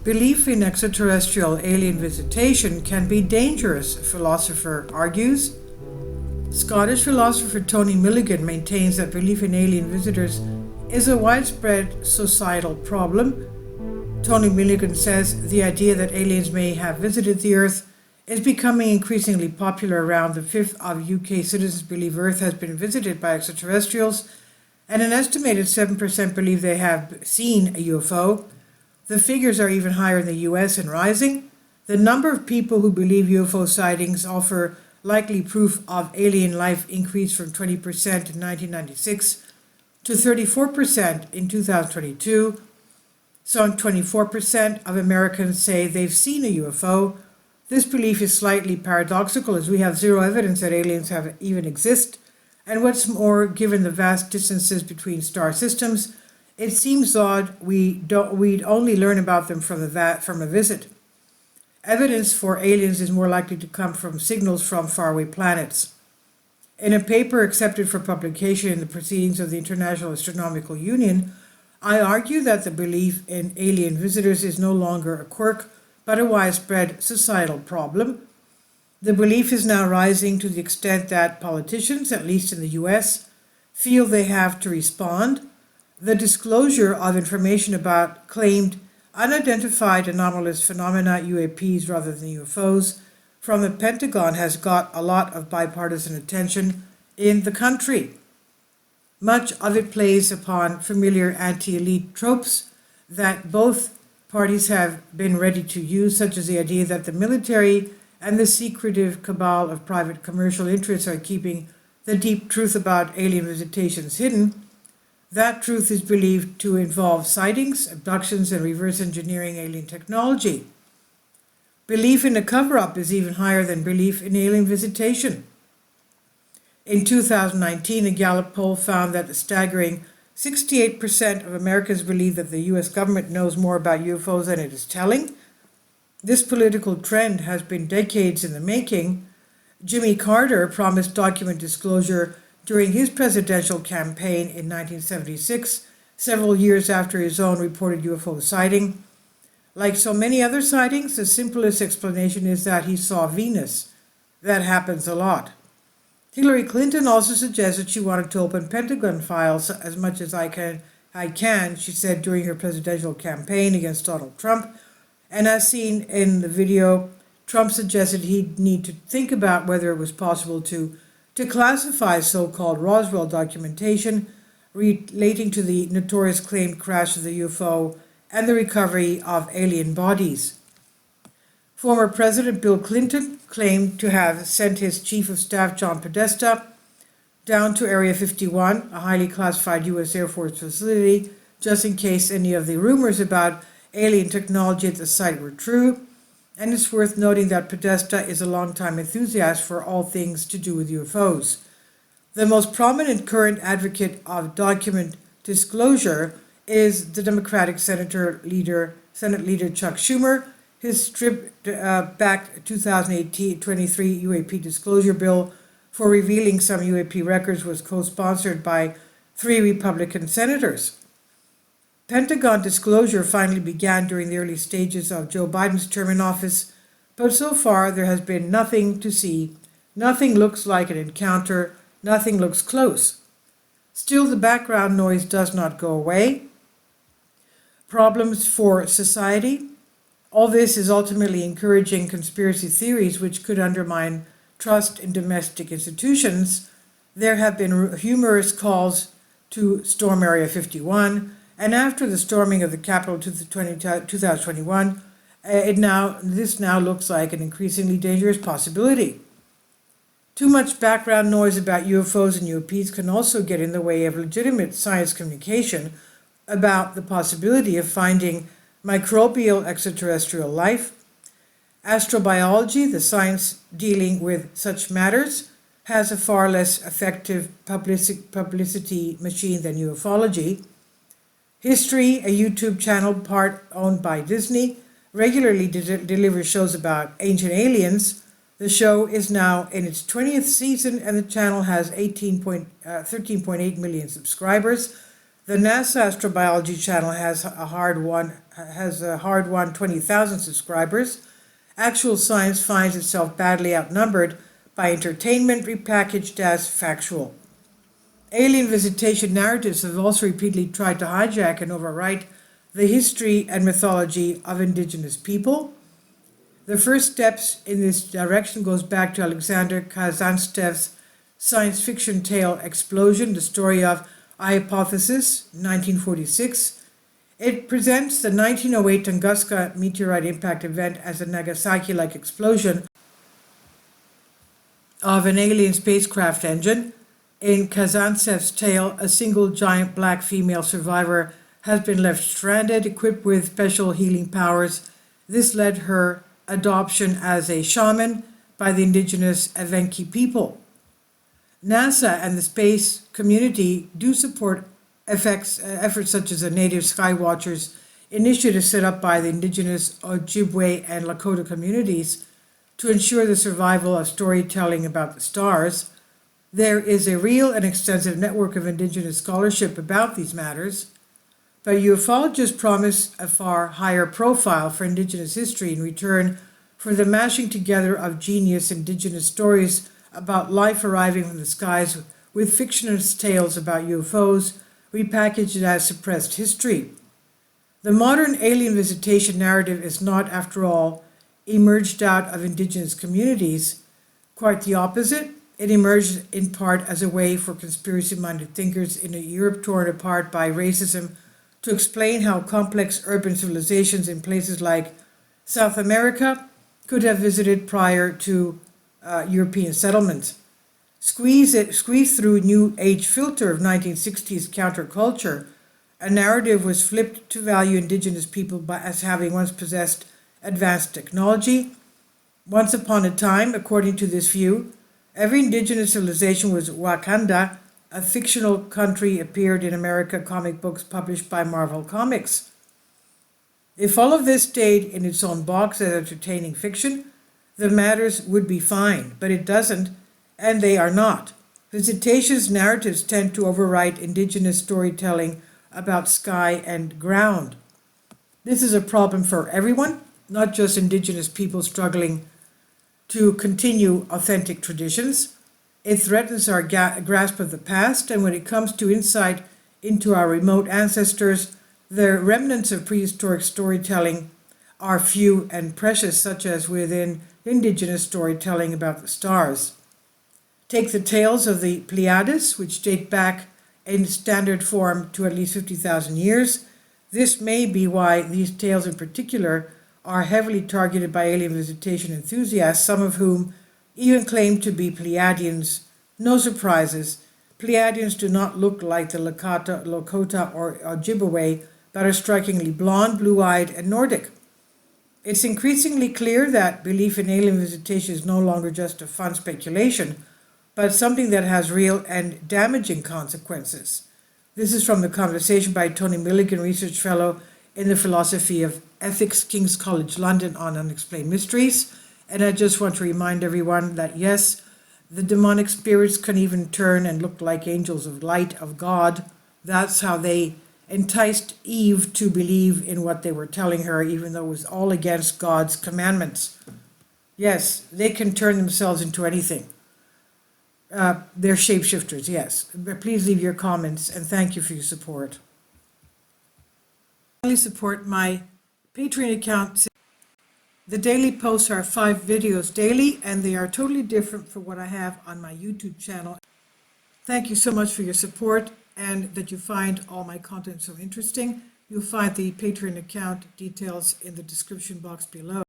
Belief in extraterrestrial alien visitation can be dangerous, Philosopher argues. Scottish philosopher Tony Milligan maintains that belief in alien visitors is a widespread societal problem. Tony Milligan says the idea that aliens may have visited the Earth is becoming increasingly popular. Around the fifth of UK citizens believe Earth has been visited by extraterrestrials, and an estimated 7% believe they have seen a UFO. The figures are even higher in the US and rising. The number of people who believe UFO sightings offer likely proof of alien life increased from 20% in 1996 to 34% in 2022. Some 24% of Americans say they've seen a UFO. This belief is slightly paradoxical, as we have zero evidence that aliens have even exist, and what's more, given the vast distances between star systems, it seems odd we'd only learn about them from a visit. Evidence for aliens is more likely to come from signals from faraway planets. In a paper accepted for publication in the Proceedings of the International Astronomical Union, I argue that the belief in alien visitors is no longer a quirk, but a widespread societal problem. The belief is now rising to the extent that politicians, at least in the US, feel they have to respond. The disclosure of information about claimed unidentified anomalous phenomena, UAPs rather than UFOs, from the Pentagon has got a lot of bipartisan attention in the country. Much of it plays upon familiar anti-elite tropes that both parties have been ready to use, such as the idea that the military and the secretive cabal of private commercial interests are keeping the deep truth about alien visitations hidden. That truth is believed to involve sightings, abductions, and reverse engineering alien technology. Belief in a cover-up is even higher than belief in alien visitation. In 2019, a Gallup poll found that a staggering 68% of Americans believe that the US government knows more about UFOs than it is telling. This political trend has been decades in the making. Jimmy Carter promised document disclosure during his presidential campaign in 1976, several years after his own reported UFO sighting. Like so many other sightings, the simplest explanation is that he saw Venus. That happens a lot. Hillary Clinton also suggested she wanted to open Pentagon files as much as I can, she said during her presidential campaign against Donald Trump. And as seen in the video, Trump suggested he'd need to think about whether it was possible to classify so-called Roswell documentation relating to the notorious claimed crash of the UFO and the recovery of alien bodies. Former President Bill Clinton claimed to have sent his Chief of Staff John Podesta down to Area 51, a highly classified U.S. Air Force facility, just in case any of the rumors about alien technology at the site were true. And it's worth noting that Podesta is a longtime enthusiast for all things to do with UFOs. The most prominent current advocate of document disclosure is the Democratic Senate leader Chuck Schumer. His stripped-back 2023 UAP disclosure bill for revealing some UAP records was co-sponsored by 3 Republican senators. Pentagon disclosure finally began during the early stages of Joe Biden's term in office, but so far there has been nothing to see. Nothing looks like an encounter. Nothing looks close. Still, the background noise does not go away. Problems for society. All this is ultimately encouraging conspiracy theories which could undermine trust in domestic institutions. There have been humorous calls to storm Area 51, and after the storming of the Capitol in 2021, this now looks like an increasingly dangerous possibility. Too much background noise about UFOs and UAPs can also get in the way of legitimate science communication about the possibility of finding microbial extraterrestrial life. Astrobiology, the science dealing with such matters, has a far less effective publicity machine than ufology. History, a YouTube channel part owned by Disney, regularly delivers shows about ancient aliens. The show is now in its 20th season and the channel has 13.8 million subscribers. The NASA Astrobiology channel has a hard-won has a hard-won 20,000 subscribers, actual science finds itself badly outnumbered by entertainment repackaged as factual. Alien visitation narratives have also repeatedly tried to hijack and overwrite the history and mythology of indigenous people. The first steps in this direction goes back to Alexander Kazantsev's science fiction tale Explosion, the story of Hypothesis, 1946. It presents the 1908 Tunguska meteorite impact event as a Nagasaki-like explosion of an alien spacecraft engine. In Kazantsev's tale, a single giant black female survivor has been left stranded, equipped with special healing powers. This led her adoption as a shaman by the indigenous Evenki people. NASA and the space community do support efforts such as the Native Skywatchers initiative set up by the indigenous Ojibwe and Lakota communities to ensure the survival of storytelling about the stars. There is a real and extensive network of indigenous scholarship about these matters, but ufologists promise a far higher profile for indigenous history in return for the mashing together of genius indigenous stories about life arriving from the skies with fictionist tales about UFOs repackaged as suppressed history. The modern alien visitation narrative is not, after all, emerged out of indigenous communities. Quite the opposite. It emerged in part as a way for conspiracy-minded thinkers in a Europe torn apart by racism to explain how complex urban civilizations in places like South America could have visited prior to European settlement. Squeeze through New Age filter of 1960s counterculture, a narrative was flipped to value indigenous people as having once possessed advanced technology. Once upon a time, according to this view, every indigenous civilization was Wakanda, a fictional country appeared in America comic books published by Marvel Comics. If all of this stayed in its own box as entertaining fiction, the matters would be fine, but it doesn't, and they are not. Visitation's narratives tend to overwrite indigenous storytelling about sky and ground. This is a problem for everyone, not just indigenous people struggling to continue authentic traditions. It threatens our grasp of the past, and when it comes to insight into our remote ancestors, the remnants of prehistoric storytelling are few and precious, such as within indigenous storytelling about the stars. Take the tales of the Pleiades, which date back in standard form to at least 50,000 years. This may be why these tales in particular are heavily targeted by alien visitation enthusiasts, some of whom even claim to be Pleiadians. No surprises. Pleiadians do not look like the Lakota or Ojibwe, but are strikingly blonde, blue-eyed, and Nordic. It's increasingly clear that belief in alien visitation is no longer just a fun speculation, but something that has real and damaging consequences. This is from the conversation by Tony Milligan, Research Fellow in the Philosophy of Ethics, King's College London, on Unexplained Mysteries. And I just want to remind everyone that yes, the demonic spirits can even turn and look like angels of light of God. That's how they enticed Eve to believe in what they were telling her, even though it was all against God's commandments. Yes, they can turn themselves into anything. They're shapeshifters, yes. But please leave your comments, and thank you for your support. Finally, support my Patreon account. The daily posts are 5 videos daily, and they are totally different from what I have on my YouTube channel. Thank you so much for your support and that you find all my content so interesting. You'll find the Patreon account details in the description box below.